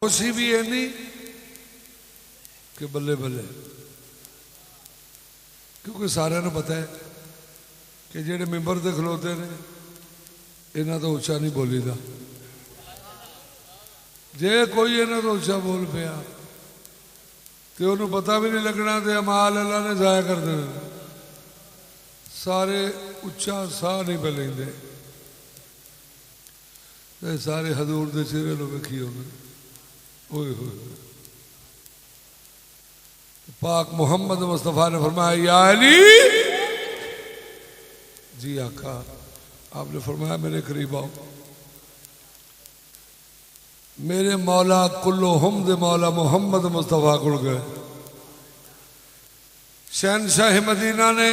खुशी भी है नहीं कि बल्ले बल्ले, क्योंकि सारे ने पता है कि जेडे मैंबर से खलोते ने इन्हों तो उच्चा नहीं बोली दा। जे कोई इन्हों तो उच्चा बोल पाया तो उन्होंने पता भी नहीं लगना, तो अमाल अल्लाह ने जाया कर देना। सारे उच्चा साह नहीं पे लेंदे, सारे हजूर के चेहरे लो वेखी उन्होंने। ओए होए पाक मोहम्मद मुस्तफा ने फरमाया या अली, जी आका। आपने फरमाया मेरे करीब आओ। मेरे मौला कुल्लो हम दे मौला मोहम्मद मुस्तफा को गए। शहनशाह मदीना ने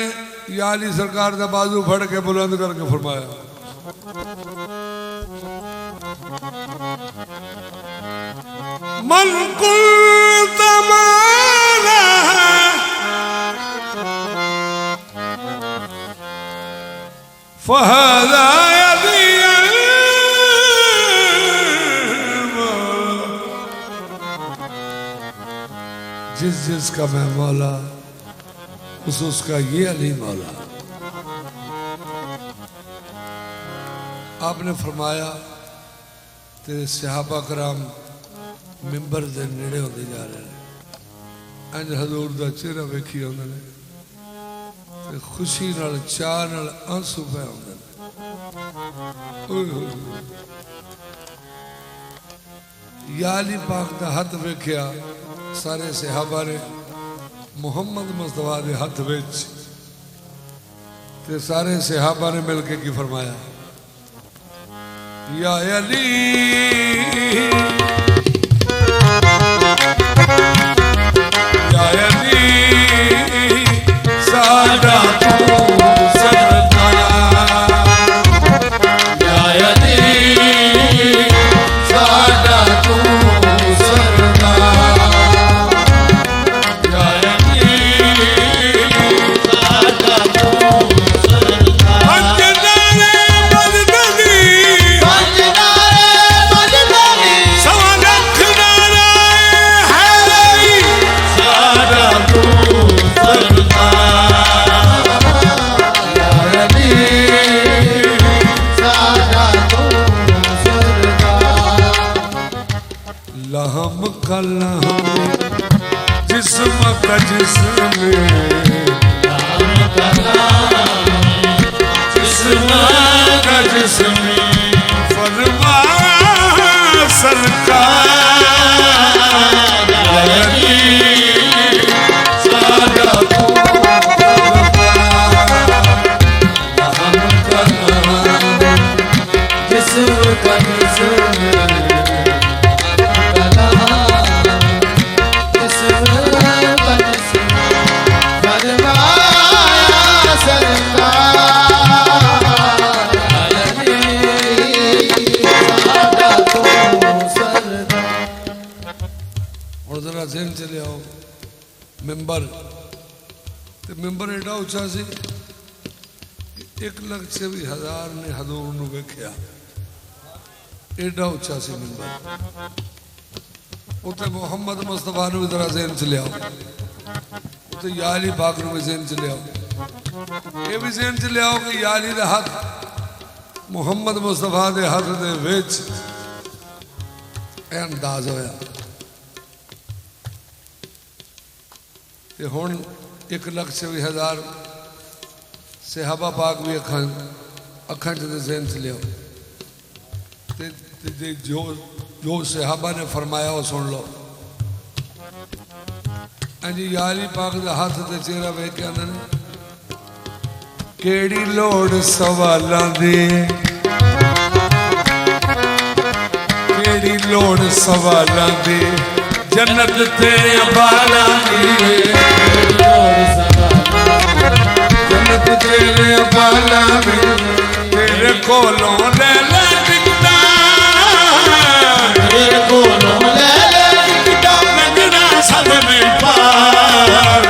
या अली सरकार का बाजू फड़ के बुलंद करके फरमाया मन कुल तमारा फहदा जिस जिसका मैं मौला उसका ये अली मौला। आपने फरमाया तेरे सहाबा कराम मिंबर के नेड़े होते जा रहे हैं, अंज हजूर का चेहरा वेखी उन्होंने खुशी नाल चाह नाल आंसू पे आते हैं। या अली पाक का हथ वेख्या सारे सहाबा ने मुहम्मद मुस्तफा के हथ विच, ते सारे सहाबा ने मिलके की फरमाया या अली या अली साडा तू सरदार, या अली साडा तू जिस्म का जिस्म का जिस्म फरमा सरकार चले आओ। मेंबर तो मेंबर एडा उच्चा सी 1,00,000 से भी हजार ने हजूर नूं वेख्या, एडा उच्चा सी मेंबर। उत्ते मुहम्मद मुस्तफा नूं भी जरा ज़हन च लियाओ, उत्ते या अली पाक नूं भी ज़हन च लियाओ, ये भी ज़हन च लियाओ कि या अली दा हथ मुहम्मद मुस्तफा दे हथ दे विच अंदाज होया। हुण 1,00,000 से भी हजार सहाबा पाक भी अखा च ज़हन च लिया। जो जो सहाबा ने फरमाया वो सुन लो। जी या अली पाक का हाथ से चेहरा वेख के आंदे ने केड़ी लोड़ सवालां दी, केड़ी लोड़ सवालां दी जन्नत तेरे बाला जन्नत तेरे बाला तेरे कोलों ले ले टिकटा, तेरे कोलों ले ले टिकटा लगना सब में पार।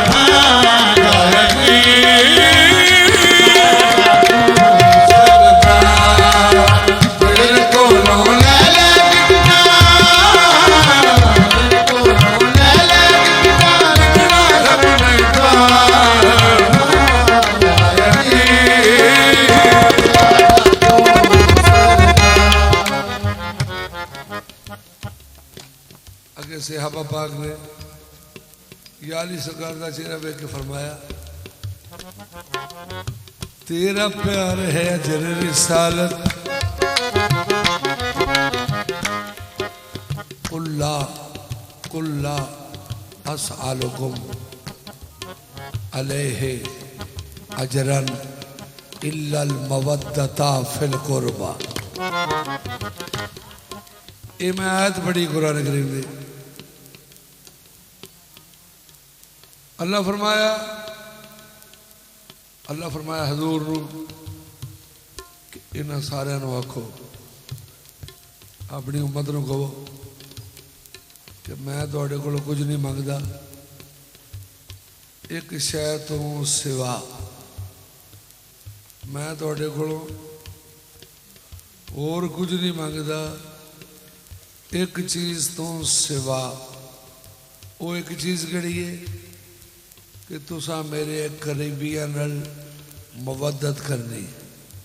तेरे कोलों ले ले टिकटा अगे सहाबा पाक ने या अली सरकार का चेहरा वेख के फरमाया, तेरा प्यार है अजर रिसालत, कुल्ला अस्अलुकुम अलैहि अजरन इल्लल मवद्दता फिल कुर्बा। ये मैं आयत बड़ी कुरान करीम दी। अल्लाह फरमाया हजूर इन्होंने सारे आखो, अपनी उम्मत को कहो कि मैं थोड़े को कुछ नहीं मंगता एक शय तो सिवा, मैं थोड़े को और कुछ नहीं मंगता एक चीज़ तो सिवा। वो एक चीज़ कड़ी है कि तुसा मेरे करीबियां नाल मवद्दत करनी।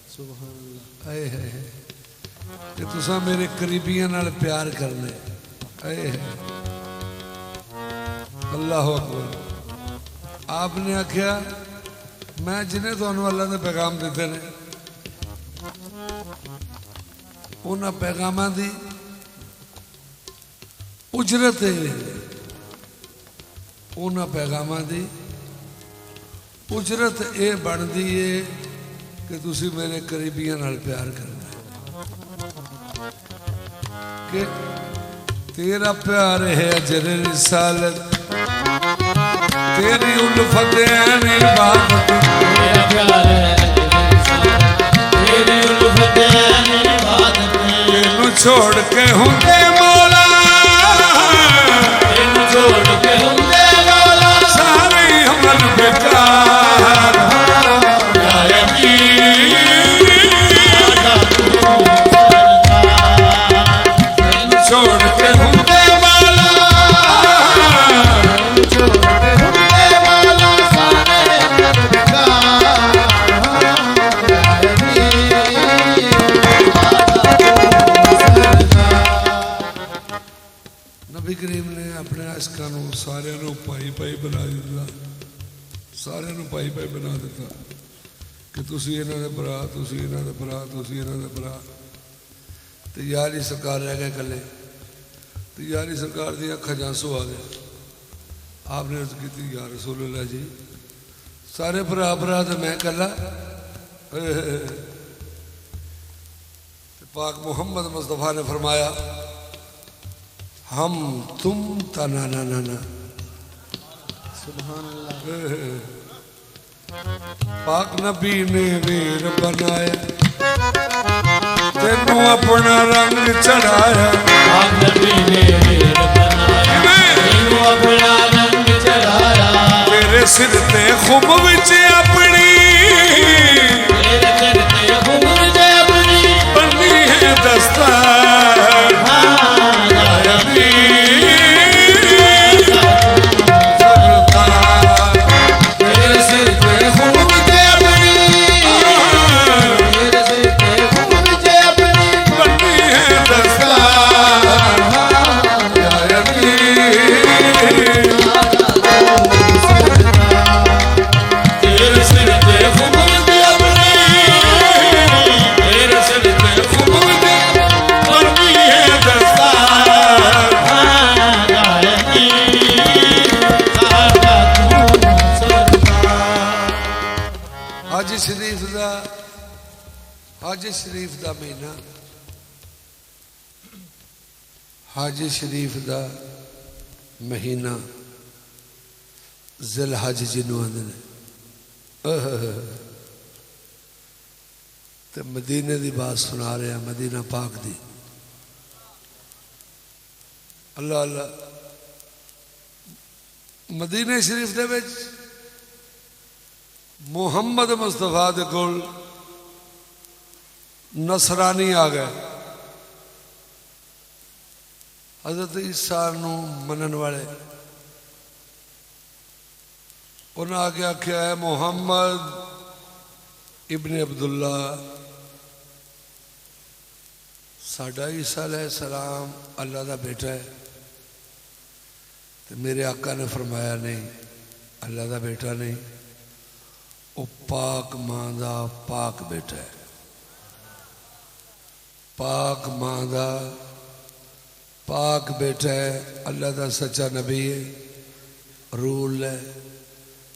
सुभान अल्लाह। है कि तुसा मेरे करीबियां नाल प्यार करने। है अल्लाह अकबर। आपने आख्या मैं जिन्हें तुहानू अल्लाह ने पैगाम दिते ने उन्हां पैगामां दी उजरत है, उन्हां पैगामां दी उजरत ये बनती है कि तुसी मेरे करीबियां नाल प्यार करना कि तेरा प्यार है अजर रिसालत, तेरी उल्फत है इबादत, तेरा प्यार है तेरी उल्फत है इबादत, तेनू छोड़ के हुंदे मौला, तेनू छोड़ के हुंदे मौला सारे अमल बेकार। छोड़ के हुंदे मौला, नबी करीम ने अपने आशिकां नूं सारिआं नूं भाई भाई बना दिता, सारिआं नूं भाई भाई बना दिता कि तुसीं इन्हां दे भरा, तुसीं इन्हां दे भरा, तुसीं इन्हां दे भरा। ते यार ही सरकार रह गए कले, तो यार ही सरकार दी अखां च आंसू आ गए। आपने अर्ज की या रसूल अल्लाह जी सारे भरा भरा तो मैं कला। पाक मोहम्मद मुस्तफ़ा ने फरमाया हम तुम तना ना ना ना। सुभान अल्लाह। पाक नबी ने वीर बनाया, तेनू अपना रंग चढ़ाया, पाक नबी ने वीर बनाया, तेनू अपना रंग चढ़ाया, तेरे सिर ते खुब विच अपनी, तेरे सिर ते खुब विच अपनी बनी है दस्तार। हज शरीफ का महीना, हज शरीफ का महीना जिल हज जिन्हों आते हैं। तो मदीने की बात सुना रहे हैं, मदीना पाक दी। अल्लाह अल्लाह। मदीने शरीफ दे विच मुहम्मद मुस्तफा दे कोल नसरानी आ गए। हजरत ईसा नूं मनन वाले उन्हें आगे आख्या है मुहम्मद इब्ने अब्दुल्ला, साडा ईसा अलैहिस्सलाम अल्लाह का बेटा है, तो मेरे आका ने फरमाया नहीं, अल्लाह का बेटा नहीं, वो पाक मां का पाक बेटा है। पाक मां का पाक बेटा है, अल्लाह का सच्चा नबी है, रूल है।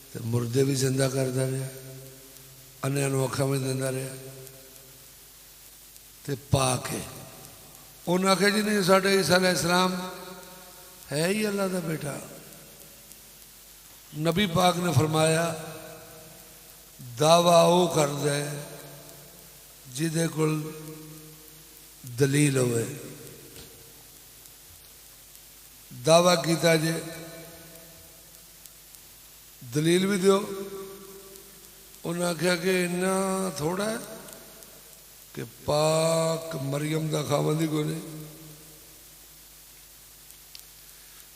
तो मुर्दे भी जिंदा करता रहा, अन्या अखा भी देता रहा, तो पाक है। उन्हें आख्या जी नहीं, साढ़े ईसा अलैहिस्सलाम है ही अल्लाह का बेटा। नबी पाक ने फरमाया दावा वो करता है जिदे कोल दलील होवे। दावा किया जे दलील भी दो। उन्हें आख्या कि इन्ना थोड़ा है कि पाक मरियम का खावंद ही कोई नहीं।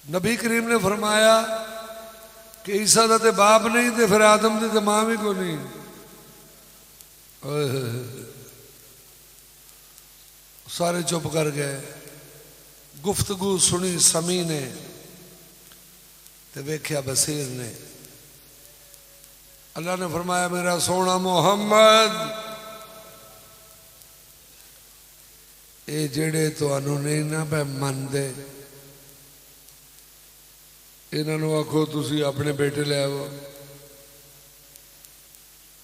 नबी करीम ने फरमाया कि ईसा का तो बाप नहीं, तो फिर आदम की तो मां भी को नहीं। सारे चुप कर गए। गुफ्तगू सुनी समी ने, तो वेख्या बसीर ने। अल्लाह ने फरमाया मेरा सोना मुहम्मद, ये जेड़े तुहानू नहीं ना पे मनदे, इन्हों आखो तुसी अपने बेटे ले आओ।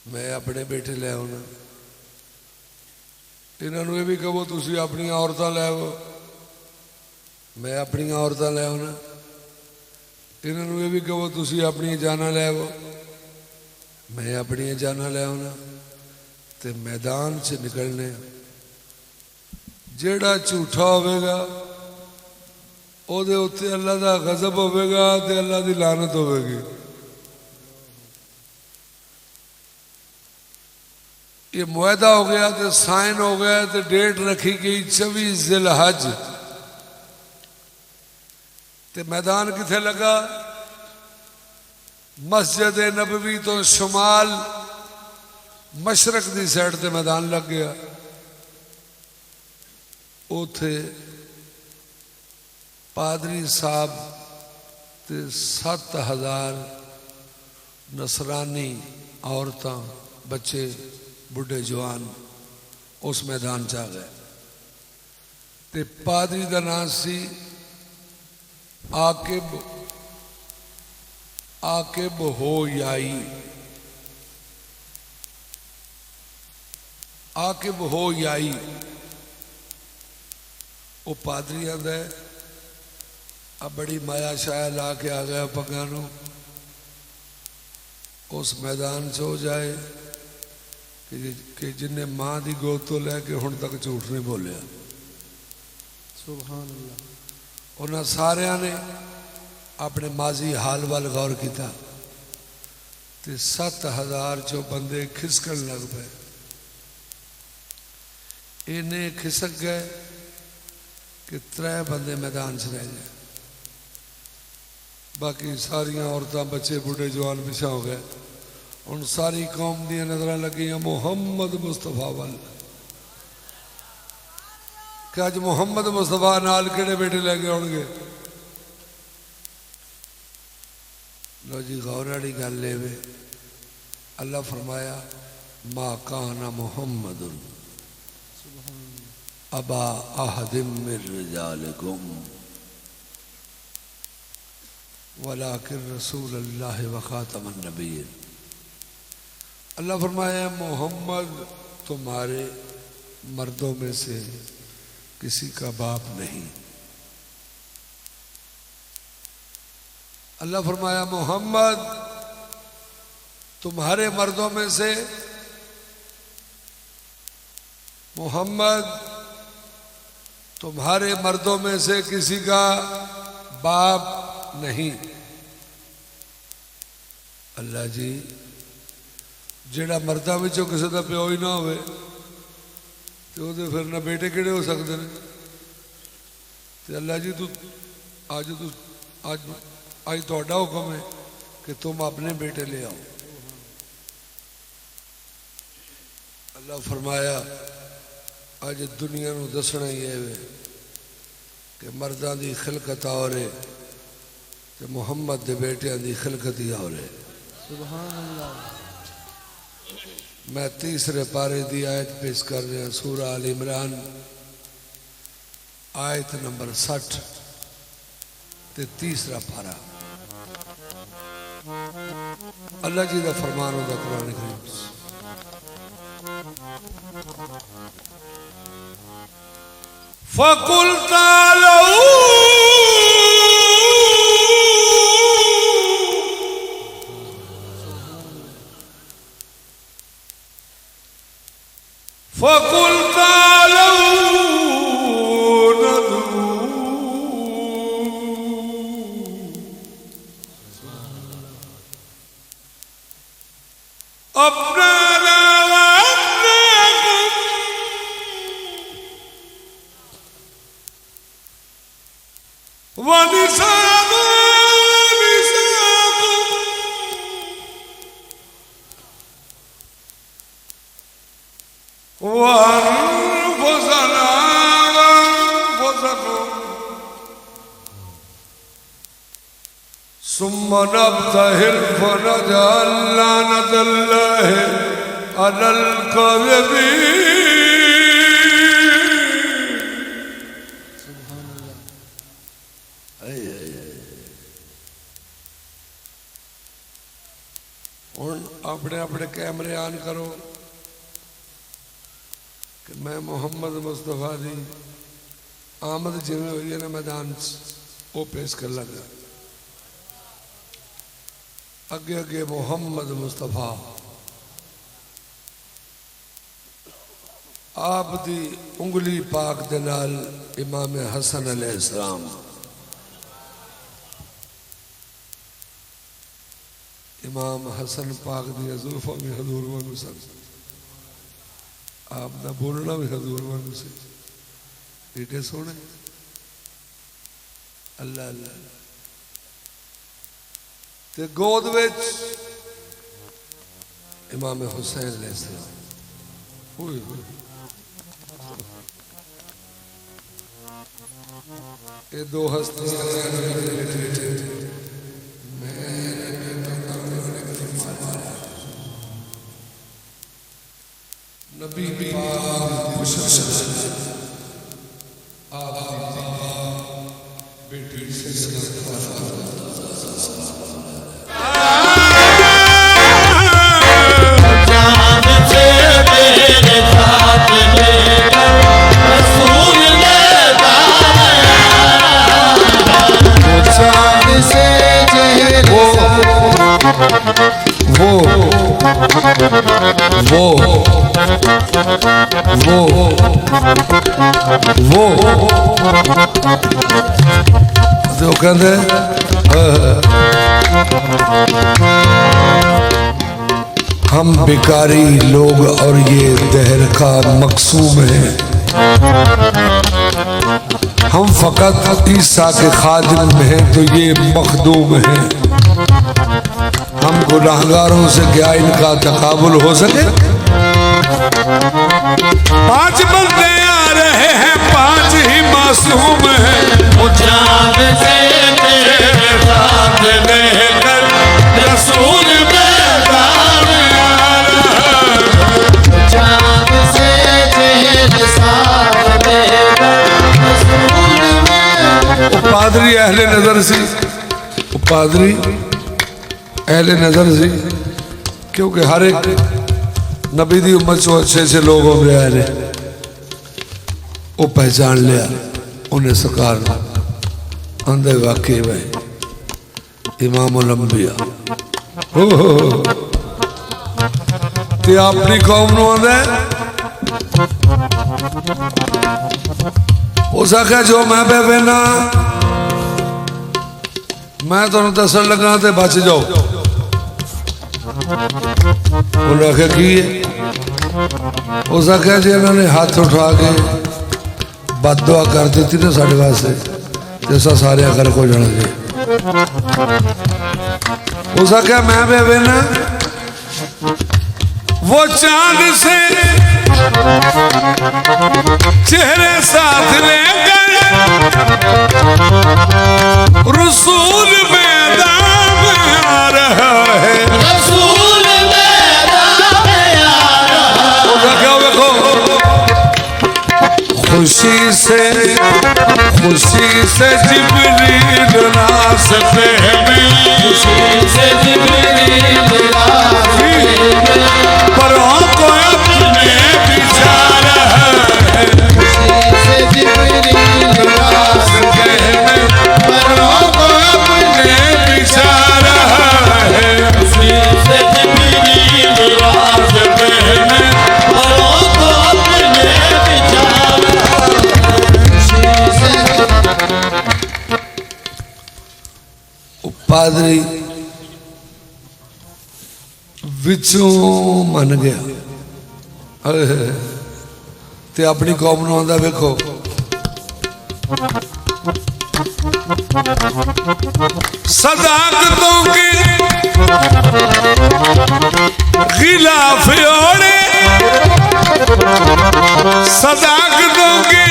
मैं अपने बेटे ले आना। इन्हों ये भी कहो तुसी अपनी औरतां ले आओ। मैं अपनी औरतां ले आना। इन्हों ये भी कहो तुसी अपनी जाना ले आओ। मैं अपनी जाना ले आना। ते मैदान च निकलने। जेड़ा झूठा होगा ਉਹਦੇ ਉੱਤੇ अल्लाह का गजब होगा, तो अल्लाह की लानत होगी। ये मुआहदा हो गया, तो साइन हो गया, तो डेट रखी गई 24 जिलहज। तो मैदान किथे लगा? मस्जिद नबवी तो शुमाल मशरक की साइड से मैदान लग गया। उथे पादरी साहब ते 7000 नसरानी औरतां, बच्चे, बुढ़े, जवान उस मैदान च आ गए। ते पादरी का नाम सी आकिब हो याई। आकिब हो याई वो पादरी आंदा है। अब बड़ी माया शाया ला के आ गया पग्गा नू। उस मैदान च हो जाए कि जिन्हें मां की गोद तो लैके हुण तक झूठ नहीं बोलिया। सुभान अल्लाह। उन्होंने सारिया ने अपने माजी हाल वाल गौर किया, तो 7000 चो बंदे खिसकन लग पे। इन्हें खिसक गए कि 3 बंदे मैदान च रह गए। बाकी सारिया औरतां, बच्चे, बुढ़े, जवान पिछा हो गए। उन सारी कौम दी नजर लगियां मुहम्मद मुस्तफा वाल कि अज मुहम्मद मुस्तफा नाल किहड़े बेटे लैके आउणगे। लो जी गौर वाली गल है वे। अल्लाह फरमाया मा काना मुहम्मदुन अबा अहदिम मिर रिजालिकुम वलाकिन रसूल अल्लाह व खातमन नबीय्यीन। अल्लाह फरमाया मोहम्मद तुम्हारे मर्दों में से किसी का बाप नहीं। अल्लाह फरमाया मोहम्मद तुम्हारे मर्दों में से तुम्हारे मर्दों में से किसी का बाप नहीं। अल्लाह जी जेड़ा मर्दा विचों किसी का प्यो ही ना हो तो फिर ना बेटे किहड़े हो सकते हैं। तो अल्लाह जी आज तुहाडा हुक्म है कि तुम अपने बेटे ले आओ। अल्लाह फरमाया अज दुनिया नूं दसना ही है कि मर्दां दी खिलकत और है कि मुहम्मद दे बेटियां दी खिलकत ही और है। सुभान अल्लाह। मैं तीसरे पारे दी आयत पेश कर रहा सूरा अल इमरान आयत नंबर 60 ते तीसरा पारा। अल्लाह जी का फरमान होता कुरान करीम फकुल तालू फकुल तालू अपना नब्तहिल फनजअल लानतल्लाहि अलल काज़िबीन। हुण अपने अपने कैमरे ऑन करो कि मैं मुहम्मद मुस्तफा दी आमद जिवें हुई है ना मैदान वो पेश कर लगा। अगे अगे मुहम्मद मुस्तफा आप दी उंगली पाक दे नाल इमाम हसन अलैहिस्सलाम इमाम हसन पाक दी जुल्फा भी हजूर वांगू सन। आप दा बोलना भी हजूर वांगू से एडे सोने। अल्लाह अल्लाह ते गोद विच इमाम हुसैन अलैहिस्सलाम। ये दो हस्तियां नबी आप बेटी से वो जो कहते हम भिखारी लोग और ये दहर का मकसूम है। हम फकत ईसा के खादिम हैं तो ये मखदूम है। हम गुनाहगारों से क्या इनका तकाबुल हो सके। 5 बंदे आ रहे हैं 5 ही मासूम हैं। जान से तेरे साथ लेकर रसूल मैदान आ रहा। जान से तेरे साथ लेकर रसूल मैदान। पादरी अहले नजर सी पादरी अहले नजर सी क्योंकि हर एक नबी दी उम्मत चो अच्छे अच्छे लोग हो गए वो पहचान लिया उन्हें सरकार आंदे वाकई भाई इमाम लंबिया ते अपनी कौम नूं आंदे उस आख्या जो मैं पे बेना मैं तुहानूं दसन लगा ते बच जाओ। उन्हें आख्या की है उस आख्या जी इन्होंने हाथ उठा के बद दुआ कर दी ना साढ़े वास्ते जैसा सारे घर को जाना जी। उस आख्या मैं बेबे ना वो चांद से चेहरे साथ ले गए रसूल में खुशी से जिब्रील रास्ते में, खुशी से जिब्रील रास्ते में, परों को अपने बिछा रहा है। खुशी से जिब्रील रास्ते में, परों को अपने बिछा रहा है। खुशी से जिब्रील रास्ते में, परों को अपने बिछा रहा है। खुशी से पादरी विचों मन गया ते अपनी कौम नूं आंदा वेखो सदाकतों के खिलाफ ओढ़े, सदाकतों के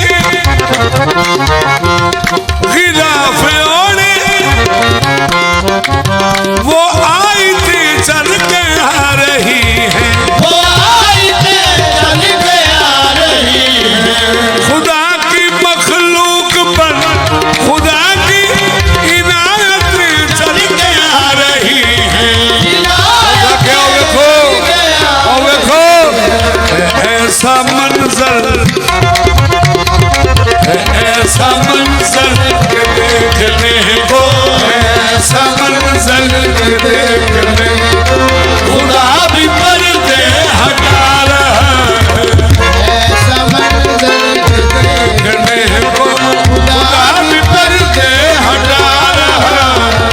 खिलाफ ओढ़े, वो आई थी चल के आ रही है, वो आई थे चल के आ रही है। खुदा की मखलूक पर खुदा की इनायत चल के आ रही है। क्या देखो और देखो ऐसा मंजर, ऐसा मंजर देखने को, ऐसा मंजर देखने को खुदा भी पर्दे हटा रहा है। ऐसा मंजर देखने को खुदा भी पर्दे हटा रहा है।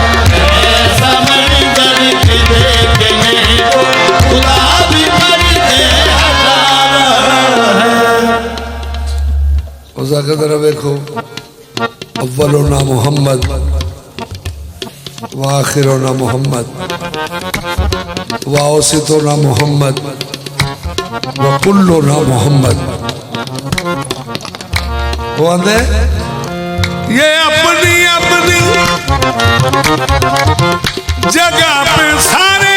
ऐसा मंजर देखने को खुदा भी पर्दे हटा रहा है। उसा के तरह देखो अव्वलुना मोहम्मद व आखिरुना मोहम्मद व औसतुना मोहम्मद व कुल्लुना मोहम्मद। वो आंदे ये अपनी अपनी जगह पे सारे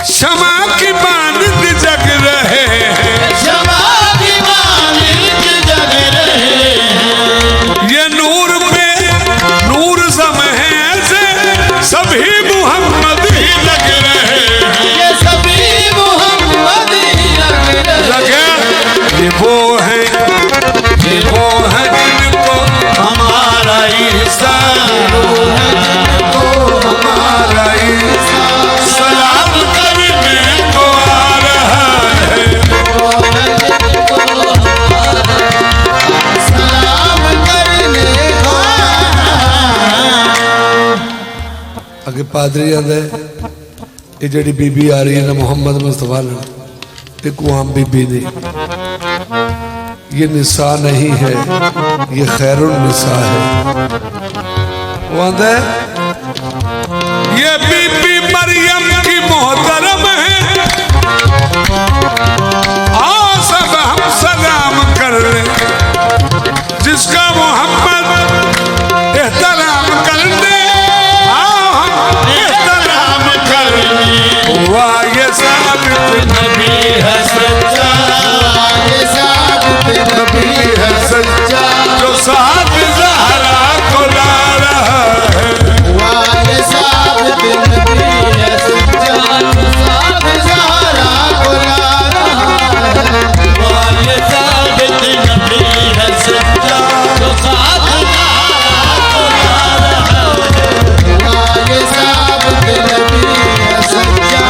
क्षमा की मानद जग रहे हैं। क्षमा की मालिक जग रहे हैं। ये नूर पे नूर समहे से सभी मोहम्मद ही लग रहे हैं। ये सभी मोहम्मद ही लग रहे हैं। ये वो है जिनको हमारा ईसा, हमारा ईसा सलाम करने को आ रहा है। सलाम करने को अगे पादरी आंदा ये जड़ी बीबी आ रही है ना मोहम्मद मुस्तफा ने, ये कोई आम बीबी नहीं, ये निसा नहीं है, ये खैरुन निसा है। वो आंदा ये बीबी मरियम की मोहतरम है, आओ सब हम सलाम कर ले, जिसका मोहम्मद एहतराम कर दे, आओ हम एहतराम कर ले। वाह ये साबित नबी है सच्चा, ये साबित नबी है सच्चा, जो साथ ज़हरा को ला रहा है। वाह ये साबित नबी है सच्चा, साबित ज़हरा को ला रहा है। वाह ये साबित नबी है सच्चा, जो साथ ज़हरा को ला रहा है। वाह ये साबित नबी है सच्चा।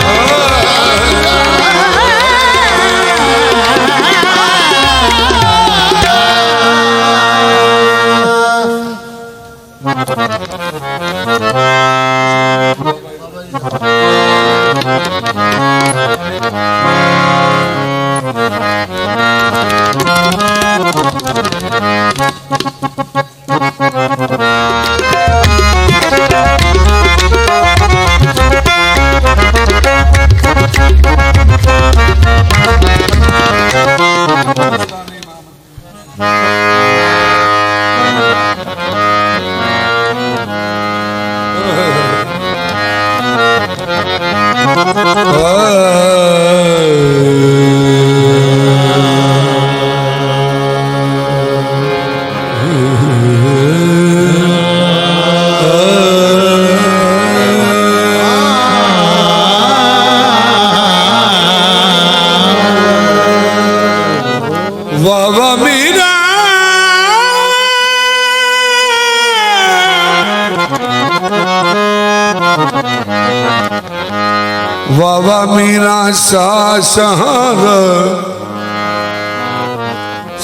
वावा मीरा शाह शहार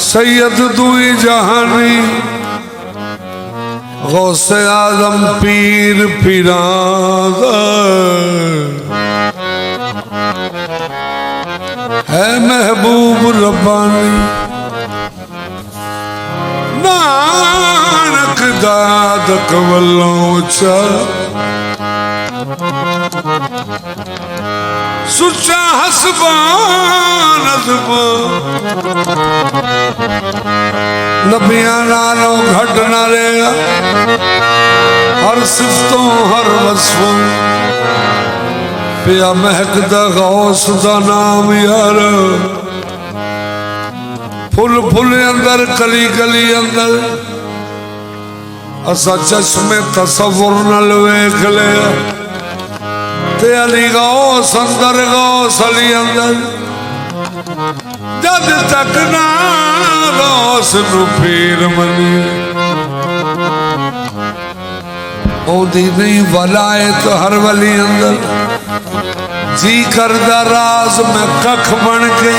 सैयद दुई जहानी गौसे आजम पीर पीराद है महबूब रब्बानी नानक दादक वल्लों चल सुचा हसबान नबिया नालों घट न रहेगा हर सिफतों हर वस्फों पिया महकदा गौस दा नाम यार फुल फुल अंदर कली कली अंदर असा चश्मे तसव्वुर नाल वेख लिया ते अली गौस अंदर गौस अली अंदर जद तक ना गौस नू पीर मनी ओदी नहीं वलायत हर वली अंदर जी करदा राज में कख बन के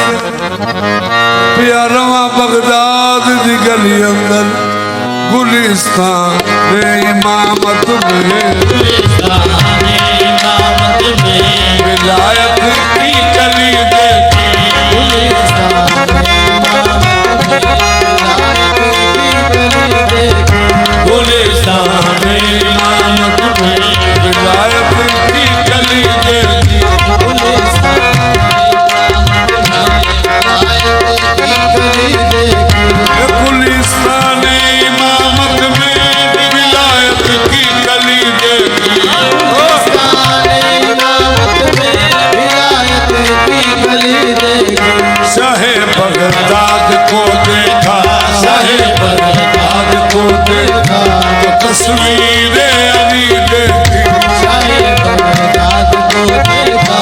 प्यारवा बगदाद दी गली अंदर गुलिस्तान इमामत में विलायत की गली गुलिस्तान इमामत में विलायत की गली गुलिस्तान इमामत में विलायत की गली शाहे बगदाद को देखा शाहे बगदाद को देखा तो तस्वीर अली देखी शाहे बगदाद को देखा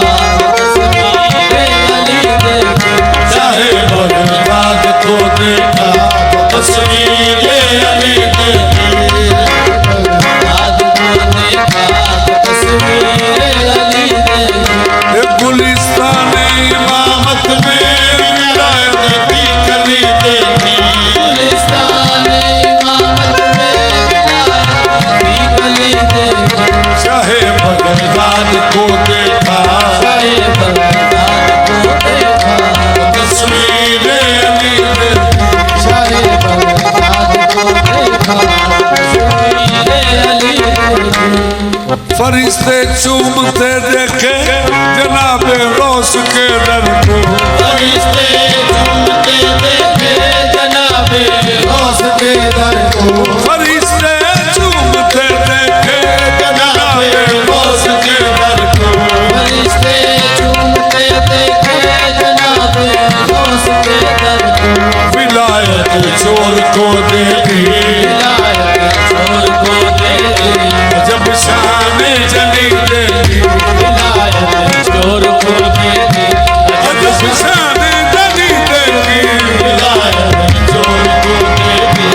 शाहे बगदाद को देखा तो तस्वीर अली देखी गुलिस्तान इमामत में विलायत की गली देखी गुलिस्तान इमामत में विलायत की गली देखी शाहे बगदाद को देखा शाहे बगदाद को देखा तस्वीर अली देखी शाहे बगदाद को देखा तस्वीर अली देखी फरिश्ते चूमते देखे जनाबे गौस के दर को फरिश्ते चूमते देखे जनाबे गौस के दर को फरिश्ते चूमते देखे जनाबे गौस के दर को फरिश्ते चूमते देखे जनाबे गौस के दर को विलायत चोर को देखी विलायत चोर को देखी जब शान जली देखी विलायत चोर को देखी जब शान जली देखी विलायत चोर को देखी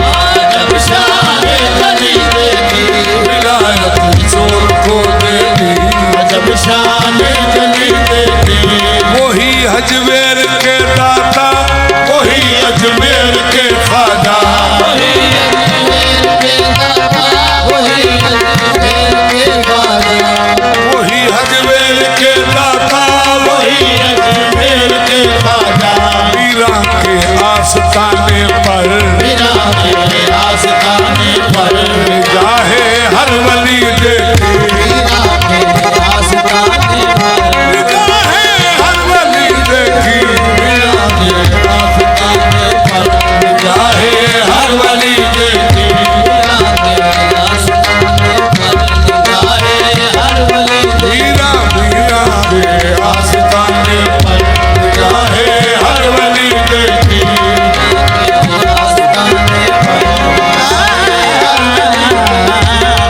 जब शान जली देखी विलायत चोर को देखी जब शान जली देखी वही अजमेर के दाता वही अजमेर के ख्वाजा वही अजमेर के दाता वही अजमेर के ख्वाजा वही अजमेर के दाता वही अजमेर के ख्वाजा मीरा के आस्ताने पर बिना के आस्ताने पर निगाहे हर वली देखी बिना के आस्ताने पर निगाहे हर वली देखी बिना के आस्ताने पर निगाहे हर वली देखी बिना के आस्ताने पर निगाहे हर वली मीरा मीरा के आस्ताने पर निगाहे हर वली देखी आस्ताने पर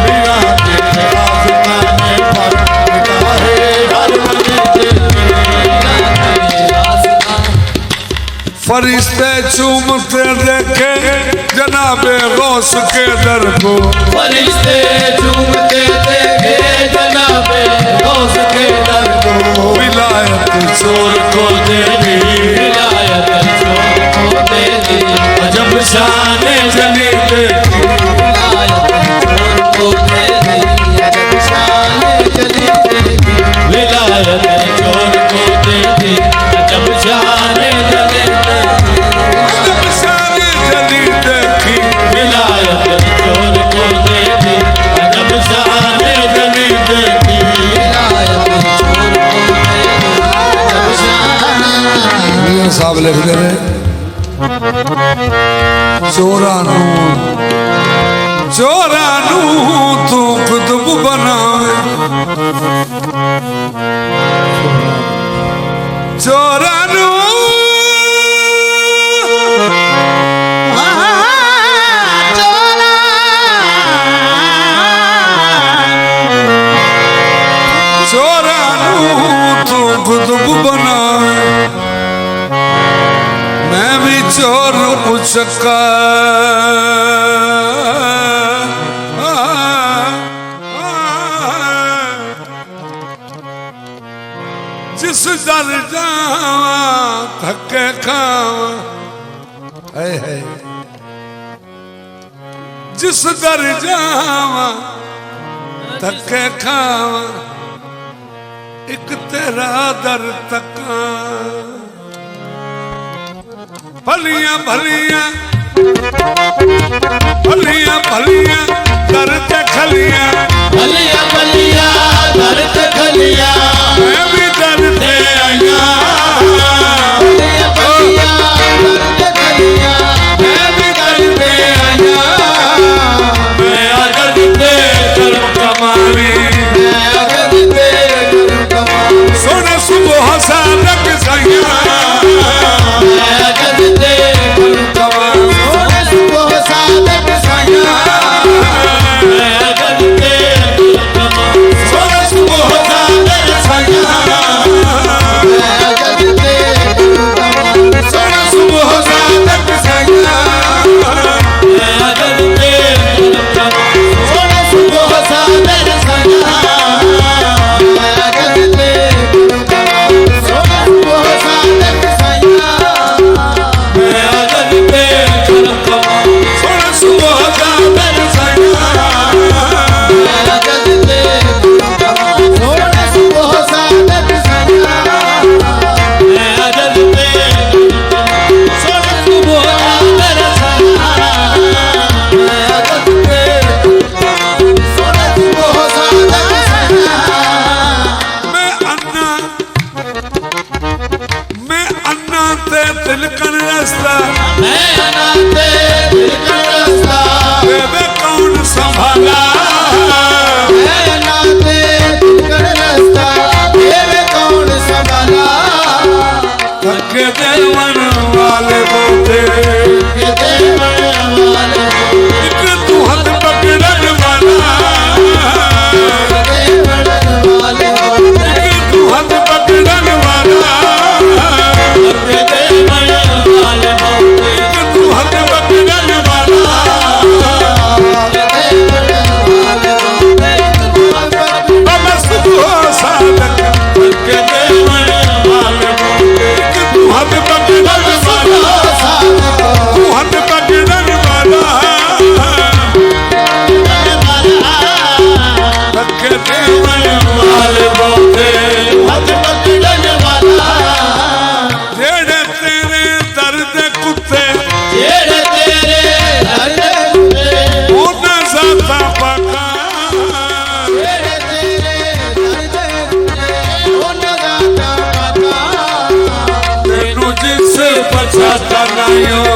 मीरा के आस्ताने पर निगाहे हर वली फरिश्ते चूमते देखे जनाबे गौस के दर को फरिश्ते चूमते देखे जनाबे गौस के दर को चोर को दे दी, विलायत चोर को दे दी, अजब शान जली देखी, विलायत चोर को दे दी, अजब शान जली देखी, विलायत चोर को दे दी, अजब शान जली देखी, अजब शान जली देखी, विलायत चोर को दे दी, अजब शान जली देखी, विलायत चोर को दे दी, अजब शान। मियां साहब लिखते रहे चोरा नू तू कुतुब बनावे, चोरा नू चोरा नू तू कुतुब बनावे, मैं भी चोर उचका जिस दर जावा धक्के खावा, है जिस दर जावा धक्के खावा, एक तेरा दर तका, भलियां भलियां भलियां भलियां दर्द खलियां, भलिया भलिया दर्द खलिया, मैं भी दर्द आया, भलिया भलिया दर्द खलिया, मैं भी दर्द आया, मैं अगर दे कर कमावी, मैं अगर दे करूं कमाल, सोना सुबह सालक सैया, मैं अगर दे करूं कमाल, सोने सुबह सादक साया, मैं अगर दे करूं कमाल, सोना सुबह सालक सैया, मैं अगर दे करूं कमाल, सोना सुबह सालक सैया, मैं अगर दे करूं कमाल, सोने सुबह सादक साया, मैं अगर दे करूं कमाल, सोने सुबह सादक साया, मैं अगर दे करूं कमाल, सोना सुबह सालक सैया, मैं अगर दे करूं कमाल, सोने सुबह सादक साया, मैं अगर दे करूं कमाल, सोने सुबह सादक साया, मैं अगर दे करूं कमाल, सोने सुबह सादक साया, मैं अन्ना ते तिलकन रास्ता, मैं अनाते दिल का रास्ता, बेबे कौन संभाला, मैं अनाते दिल का रास्ता, तेरे कौन संभाला, धक्के देवन वाले बोते, के देवन वाले एक तू हाथ पकड़न वाला, देवन वाले एक तू हाथ पकड़न वाला, के देवन वाले एक तू हाथ पकड़न वाला, के देवन वाले बाबा सुबह सालक, धक्के देवन वाले बोते, एक तू हाथ पकड़न वाला, तू हाथ पकड़न वाला, धक्के देवन वाले बोते, हाथ पकड़न वाला, जेड़े तेरे दर्द कुत्ते, जेड़े तेरे दर्द कुत्ते, ओना ज़ाता पका, जेड़े तेरे दर्द कुत्ते, ओना ज़ाता पका, तेनू जिस पछाता नहीं हो,